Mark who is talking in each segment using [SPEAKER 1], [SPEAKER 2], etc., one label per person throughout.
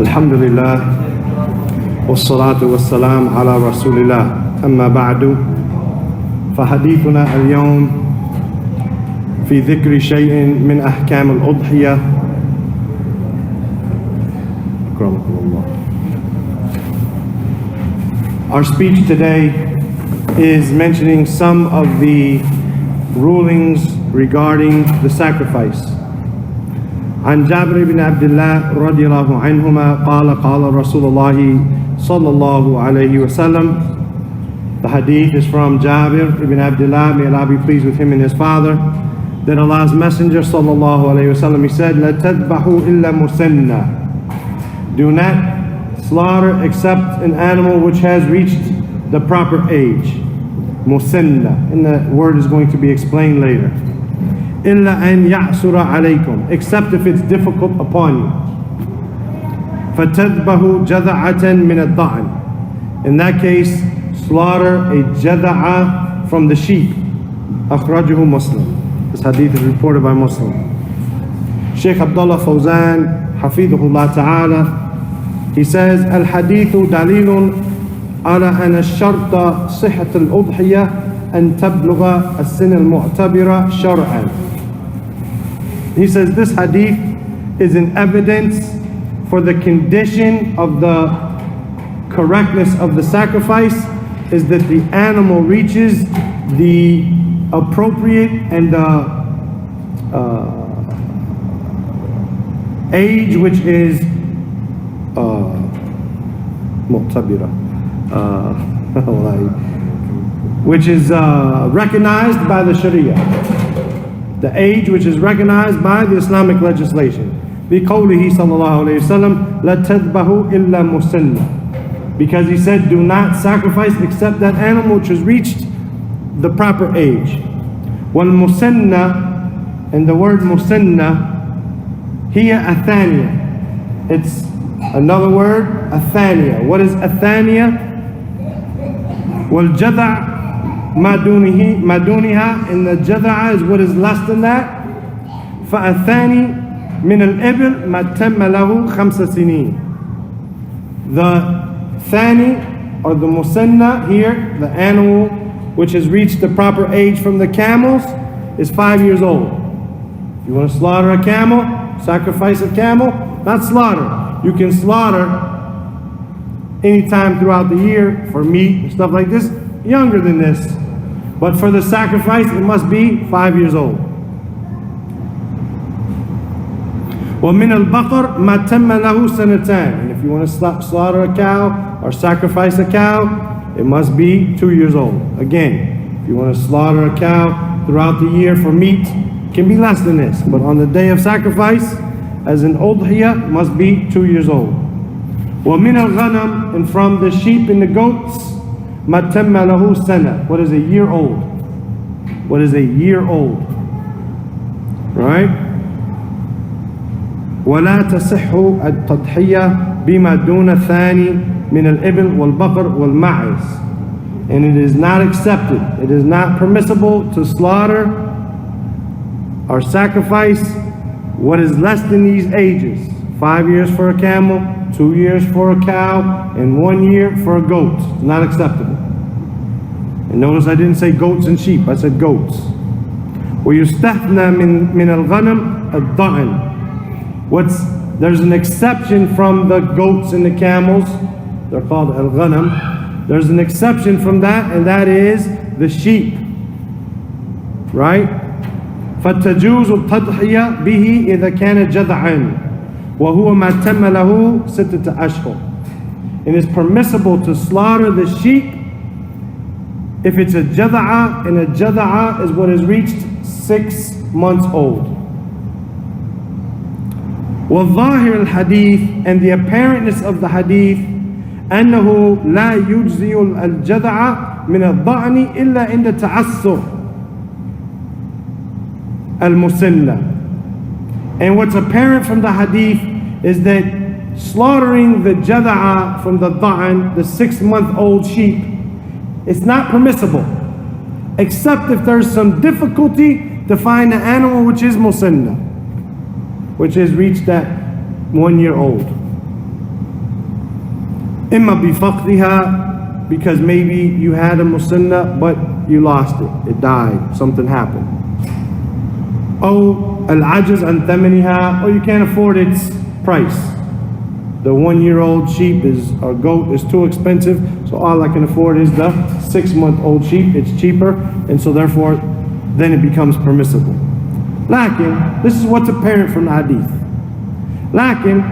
[SPEAKER 1] الحمد لله والصلاة والسلام على رسول الله أما بعد فحديثنا اليوم في ذكر شيء من أحكام الأضحية. أكرمكم الله. Our speech today is mentioning some of the rulings regarding the sacrifice. عن جابر بن عبد الله رضي الله عنهما قال قال رسول الله صلى الله عليه وسلم. The hadith is from Jabir ibn Abdullah, may Allah be pleased with him and his father, that Allah's Messenger sallallahu alayhi wasallam, he said, لا تذبحوا إلا مسنة. Do not slaughter except an animal which has reached the proper age. Musanna, and the word is going to be explained later. إلا أن يعسر عليكم, except if it's difficult upon you. فتذبحوا جذعة من الضأن. In that case, slaughter a jada'a from the sheep. أخرجه Muslim. This hadith is reported by Muslim. Sheikh Abdullah Fawzan, Hafidhullah Ta'ala, he says, الحديث دليل على أن الشرط صحة الأضحية أن تبلغ السن المعتبرة شرعا. He says this hadith is an evidence for the condition of the correctness of the sacrifice is that the animal reaches the appropriate and age which is which is recognized by the Sharia, the age which is recognized by the Islamic legislation. بِقَوْلِهِ صلى الله عليه وسلم لا تذبحوا إلا مسنة. Because he said, do not sacrifice except that animal which has reached the proper age. وَالْمُسَنَّة, and the word musanna, hiya athaniya. It's another word, athaniya. What is athaniya? وَالْجَذَعْ مَدُونِهَا, and the jada'a is what is less than that. فَأَثَانِ مِنَ الْإِبِلْ مَا تَمَّ لَهُ خَمْسَ سِنِينَ. The thani, or the musanna here, the animal which has reached the proper age from the camels, is 5 years old. If you want to slaughter a camel, sacrifice a camel, not slaughter. You can slaughter anytime throughout the year for meat and stuff like this, younger than this. But for the sacrifice, it must be 5 years old. وَمِنَ الْبَقَرِ مَا تَمَّ لَهُ سَنَتَانِ. And if you want to slaughter a cow or sacrifice a cow, it must be 2 years old. Again, if you want to slaughter a cow throughout the year for meat, it can be less than this. But on the day of sacrifice, as an udhiyah, it must be 2 years old. وَمِنَ الْغَنَمِ, and from the sheep and the goats, مَا تَمَّ لَهُ سَنَةً. What is a year old? What is a year old? Right? ولا تصح التضحية بما دون الثاني من الإبل والبقر والماعز. And it is not accepted, it is not permissible to slaughter or sacrifice what is less than these ages. 5 years for a camel, 2 years for a cow, and 1 year for a goat. It's not acceptable. And notice I didn't say goats and sheep, I said goats. ويستثنى من الغنم الضأن. There's an exception from the goats and the camels. They're called al-ghanam. There's an exception from that, and that is the sheep. Right? فَتَجُوزُ التَّضْحِيَةُ بِهِ إِذَا كَانَ جَذْعًا وَهُوَ مَا تَمَّ لَهُ سِتَّةَ أَشْهُرٍ. And it's permissible to slaughter the sheep if it's a jada'a, and a jada'a is what has reached 6 months old. وَالظَّاهِرُ الْحَدِيثِ, and the apparentness of the hadith, أَنَّهُ لَا يُجْزِيُ الْجَذَعَ مِنَ الضَّأْنِ إِلَّا عِنْدَ تَعَسُّرِ الْمُسِنَّةِ. And what's apparent from the hadith is that slaughtering the jada'a from the da'an, the 6-month-old sheep, it's not permissible, except if there's some difficulty to find an animal which is musanna, which has reached that 1 year old. إما بفقدها, because maybe you had a musanna but you lost it died, something happened. أو العجز عن ثمنها, or you can't afford its price. The 1-year-old sheep or goat is too expensive, so all I can afford is the 6-month-old sheep. It's cheaper, and so therefore then it becomes permissible. لكن, this is what's apparent from the hadith. لكن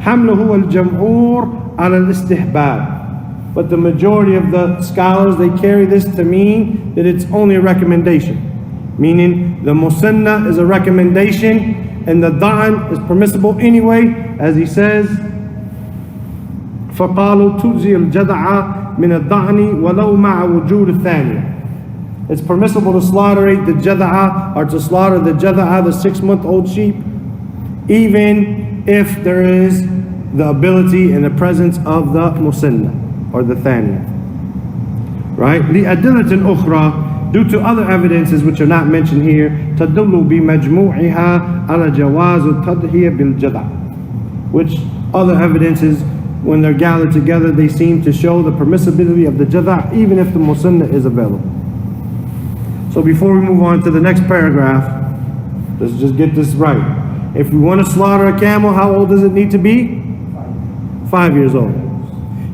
[SPEAKER 1] حمله الجمهور على الاستحباب. But the majority of the scholars, they carry this to mean that it's only a recommendation. Meaning the musanna is a recommendation and the da'an is permissible anyway, as he says, فَقَالُوا تُجْزِي الْجَدَعَ مِنَ الدَّعْنِ وَلَوْ مَعَ وُجُودِ الثَّانِيَةِ. It's permissible to slaughter the jada'a, or to slaughter the jada'a, the 6-month-old sheep, even if there is the ability and the presence of the musanna or the thaniya. Right? لِأَدِلَّةٍ أُخْرَى, due to other evidences which are not mentioned here, تَدُلُّ بِمَجْمُوعِهَا عَلَى جَوَازُ التَّضْحِيَةِ بِالْجَدَعِ. Which other evidences, when they're gathered together, they seem to show the permissibility of the jada' even if the musanna is available. So before we move on to the next paragraph, let's just get this right. If we want to slaughter a camel, how old does it need to be? 5 years old.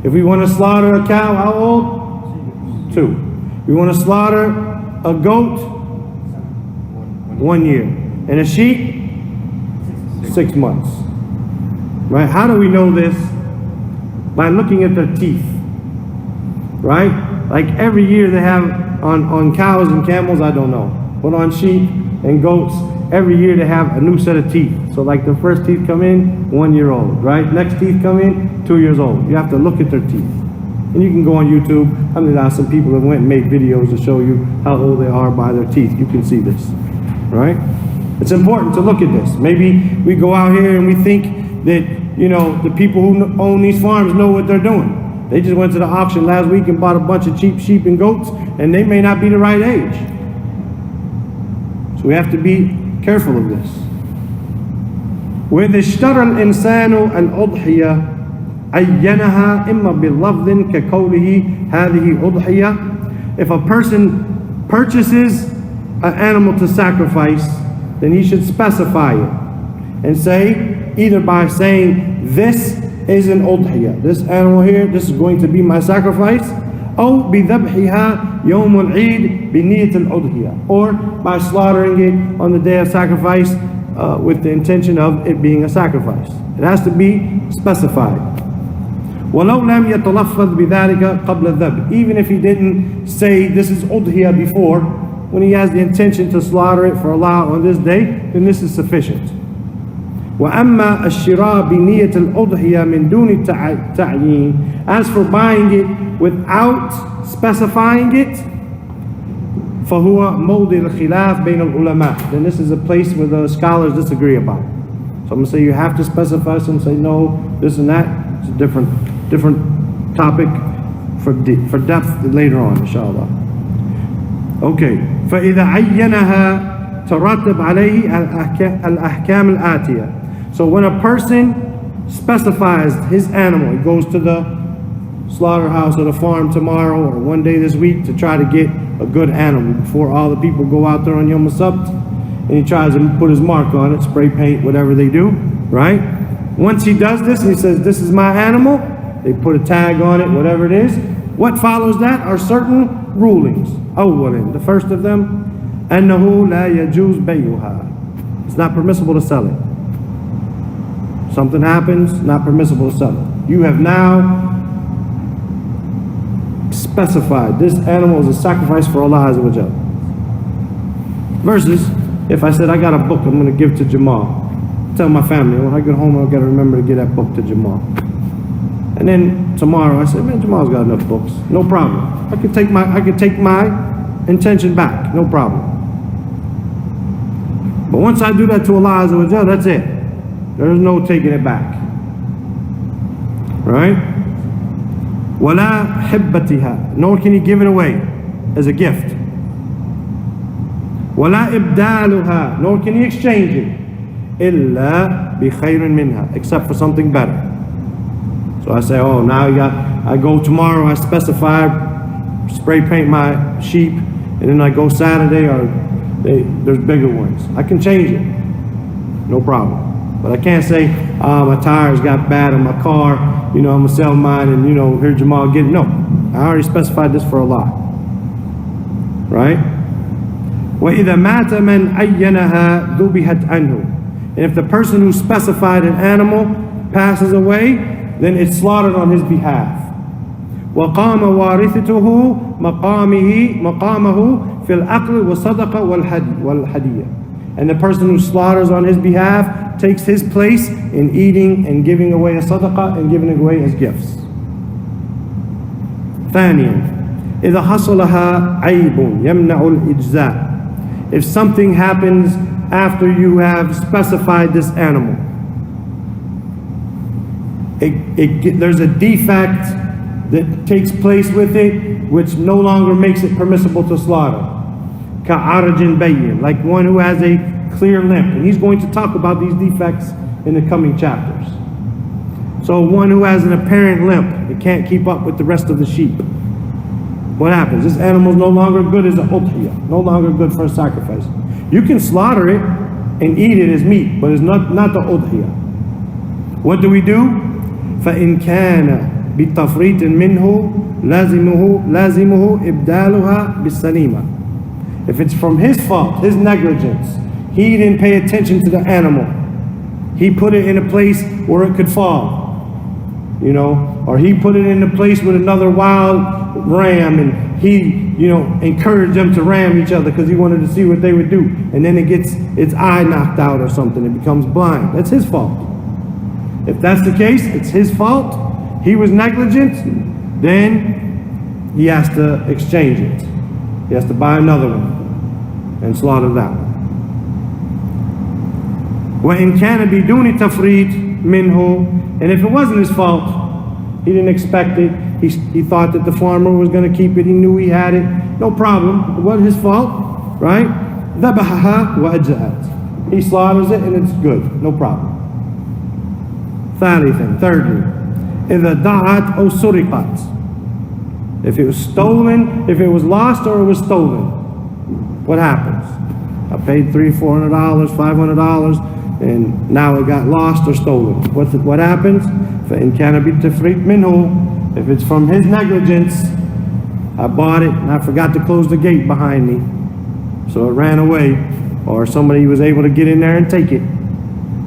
[SPEAKER 1] If we want to slaughter a cow, how old? 2. We want to slaughter a goat, 1 year. And a sheep, 6 months. Right? How do we know this? By looking at their teeth. Right? Like every year they have on cows and camels, I don't know. But on sheep and goats, every year they have a new set of teeth. So like the first teeth come in, 1 year old. Right? Next teeth come in, 2 years old. You have to look at their teeth. And you can go on YouTube. I mean, there's some people that went and made videos to show you how old they are by their teeth. You can see this, right? It's important to look at this. Maybe we go out here and we think that, you know, the people who own these farms know what they're doing. They just went to the auction last week and bought a bunch of cheap sheep and goats, and they may not be the right age. So we have to be careful of this. وإذا اشترى الإنسان الأضحية عينها إما بلفظ كقوله هذه أضحية. If a person purchases an animal to sacrifice, then he should specify it and say, either by saying this is an udhiyah, this animal here, this is going to be my sacrifice, أو بذبحها يوم العيد بنية الأضحية, or by slaughtering it on the day of sacrifice with the intention of it being a sacrifice. It has to be specified. وَلَوْ لَمْ يَتَلَفَّظْ بِذَلِكَ قَبْلَ الذَّبْحِ. Even if he didn't say this is udhiyah before, when he has the intention to slaughter it for Allah on this day, then this is sufficient. وَأَمَّا الشِّرَاء بِنِيَّةِ الْأُضْحِيَةِ مِنْ دُونِ التَّعْيِينِ. As for buying it without specifying it, فَهُوَ مَوْضِعُ الْخِلَافِ بَيْنَ الْعُلَمَاءِ. Then this is a place where the scholars disagree about it. So I'm going to say you have to specify, some say no, this and that. It's a different topic for depth later on, inshallah. Okay. فَإِذَا عَيَّنَهَا تَرَتَّبْ عَلَيْهِ الْأَحْكَامِ الْآتِيَةِ. So when a person specifies his animal, he goes to the slaughterhouse or the farm tomorrow or one day this week to try to get a good animal before all the people go out there on Yom Sabt, and he tries to put his mark on it, spray paint, whatever they do, right? Once he does this and he says, this is my animal, they put a tag on it, whatever it is. What follows that are certain rulings. أولاً, the first of them, أنه لا يجوز بيعها. It's not permissible to sell it. Something happens, not permissible to sell it. You have now specified this animal is a sacrifice for Allah Azza wa Jalla. Versus, if I said I got a book I'm going to give to Jamal, tell my family when I get home I've got to remember to give that book to Jamal. And then tomorrow I said, man, Jamal's got enough books, no problem. I could take my intention back, no problem. But once I do that to Allah Azza wa Jalla, that's it. There's no taking it back. Right? وَلَا حِبَّتِهَا. Nor can he give it away as a gift. وَلَا إِبْدَالُهَا. Nor can he exchange it. إِلَّا بِخَيْرٍ مِنْهَا. Except for something better. So I say, oh, now I go tomorrow, I specify, spray paint my sheep, and then I go Saturday, or there's bigger ones. I can change it, no problem. But I can't say, my tires got bad on my car, I'm gonna sell mine, and here Jamal get it. No, I already specified this for a lot, right? وَإِذَا مَاتَ مَنْ أَيَّنَهَا ذُبِحَتْ عَنْهُ. And if the person who specified an animal passes away, then it's slaughtered on his behalf. وَقَامَ وَارِثَتُهُ مَقَامَهُ فِي الْأَقْلِ وَالصَّدَقَةِ وَالْهَدِيَّةِ. And the person who slaughters on his behalf takes his place in eating and giving away a sadaqah and giving it away as gifts. ثانيا إذا حصلها عيب يمنع الإجزاء. If something happens after you have specified this animal, there's a defect that takes place with it which no longer makes it permissible to slaughter. كَعَرَجٍ بَيِّنٍ, like one who has a clear limp. And he's going to talk about these defects in the coming chapters. So one who has an apparent limp, it can't keep up with the rest of the sheep. What happens? This animal is no longer good as an udhiyah, no longer good for a sacrifice. You can slaughter it and eat it as meat, but it's not the udhiyah. What do we do? فَإِنْ كَانَ بِالتَّفْرِيطٍ مِّنْهُ لَازِمُهُ إِبْدَالُهَا بِالسَّلِيمَةِ. If it's from his fault, his negligence, he didn't pay attention to the animal. He put it in a place where it could fall, or he put it in a place with another wild ram, and he, encouraged them to ram each other because he wanted to see what they would do. And then it gets its eye knocked out or something. It becomes blind. That's his fault. If that's the case, it's his fault. He was negligent. Then he has to exchange it. He has to buy another one and slaughter that one. وَإِنْ كَانَ بِدُونِ تَفْرِيطٍ مِّنْهُ. And if it wasn't his fault, he didn't expect it, he thought that the farmer was going to keep it, he knew he had it, no problem, it wasn't his fault, right? ذَبَحَهَا وَأَجْزَأَتْ. He slaughters it and it's good, no problem. Thirdly, إِذَا دَعَتْ أَوْ سُرِقَتْ. If it was stolen, if it was lost or it was stolen, what happens? I paid $300, $400, $500, and now it got lost or stolen. What happens? فَإِنْ كَانَ بِالتَّفْرِيطٍ مِّنْهُ. If it's from his negligence, I bought it and I forgot to close the gate behind me, so it ran away, or somebody was able to get in there and take it.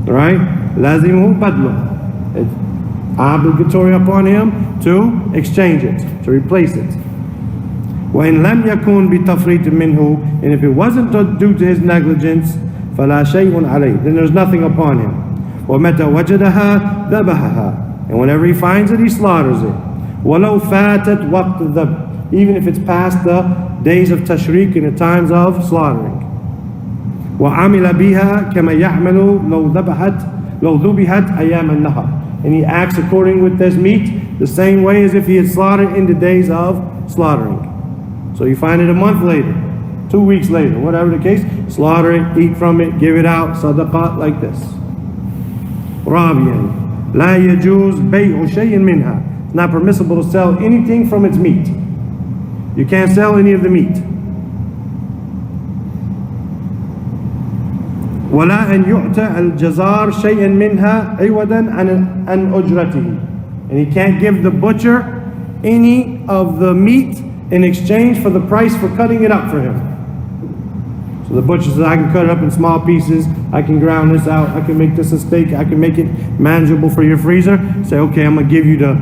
[SPEAKER 1] Right? لَازِمُهُ بَدْلُهُ. It's obligatory upon him to exchange it, to replace it. وَإِنْ لَمْ يَكُنْ بِتَفْرِيطٍ مِّنْهُ. And if it wasn't due to his negligence, فَلَا شَيْءٌ عَلَيْهِ. Then there's nothing upon him. وَمَتَى وَجَدَهَا ذَبَحَهَا. And whenever he finds it, he slaughters it. وَلَوْ فَاتَتْ وَقْتَ الذَّبْحِ. Even if it's past the days of tashriq and the times of slaughtering. وَعَمِلَ بِهَا كَمَا يَعْمَلُ لَوْ ذُبِحَتْ أَيَّامَ النَّهَرِ. And he acts according with this meat the same way as if he had slaughtered in the days of slaughtering. So you find it a month later, 2 weeks later, whatever the case, slaughter it, eat from it, give it out, sadaqah, like this. رابعا لا يجوز بيع شيء منها. It's not permissible to sell anything from its meat. You can't sell any of the meat. ولا أن يؤتى الجزار شيئا منها عوضا عن أجرته. And he can't give the butcher any of the meat in exchange for the price for cutting it up for him. So the butcher says, I can cut it up in small pieces, I can ground this out, I can make this a steak, I can make it manageable for your freezer. Say, okay, I'm going to give you the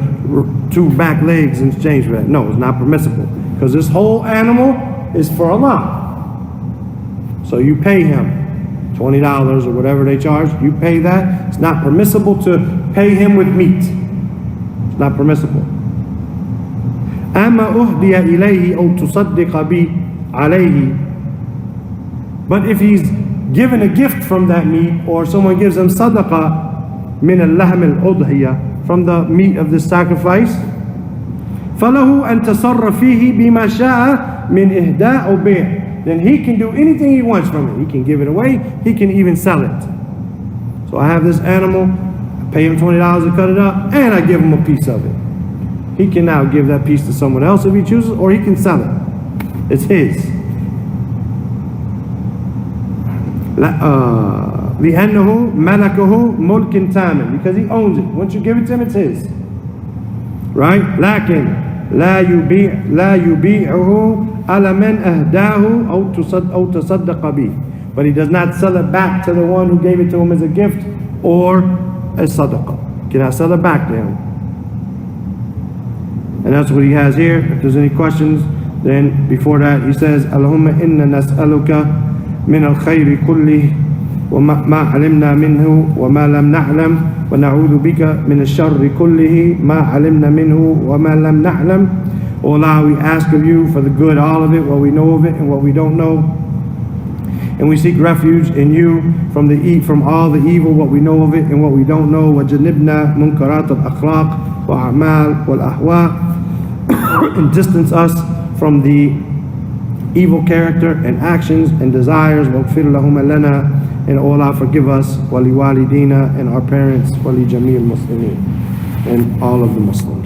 [SPEAKER 1] 2 back legs in exchange for that. No, it's not permissible, because this whole animal is for Allah. So you pay him $20 or whatever they charge, you pay that. It's not permissible to pay him with meat. It's not permissible. أما أهدي إليه أو تصدق بي عليه. But if he's given a gift from that meat, or someone gives him sadaqah min al-lahm al-udhiyah, from the meat of the sacrifice, فَلَهُ أَن تَصَرَّ فِيهِ بِمَا شَاءَ مِنْ إِهْدَاءٍ أَوْ بِيعٍ. Then he can do anything he wants from it. He can give it away, he can even sell it. So I have this animal, pay him $20 to cut it up, and I give him a piece of it. He can now give that piece to someone else if he chooses, or he can sell it. It's his. لأنه ملكه ملك تام, because he owns it. Once you give it to him, it's his. Right? لكن لا يبيعه على من أهداه أو تصدق به. But he does not sell it back to the one who gave it to him as a gift or as sadaqah. Cannot sell it back to him. And that's what he has here. If there's any questions, then before that he says, Allahumma inna nas'aluka min al-khayri kulli wa ma alimna minhu wa ma lam na'lam wa na'udhu bika min al-sharri kullihi ma alimna minhu wa ma lam na'lam. O Allah, we ask of you for the good, all of it, what we know of it and what we don't know. And we seek refuge in you from all the evil, what we know of it and what we don't know. وَجَنِّبْنَا مُنْكَرَاتَ الْأَخْلَاقِ وَأَعْمَالِ وَالْأَهْوَاءِ. And distance us from the evil character and actions and desires. وَاغْفِرْ لَهُمَ لَنَا. And O Allah, forgive us. وَلِوَالِدِينَ. And our parents. وَلِجَمِيعِ الْمُسْلِمِينَ. And all of the Muslims.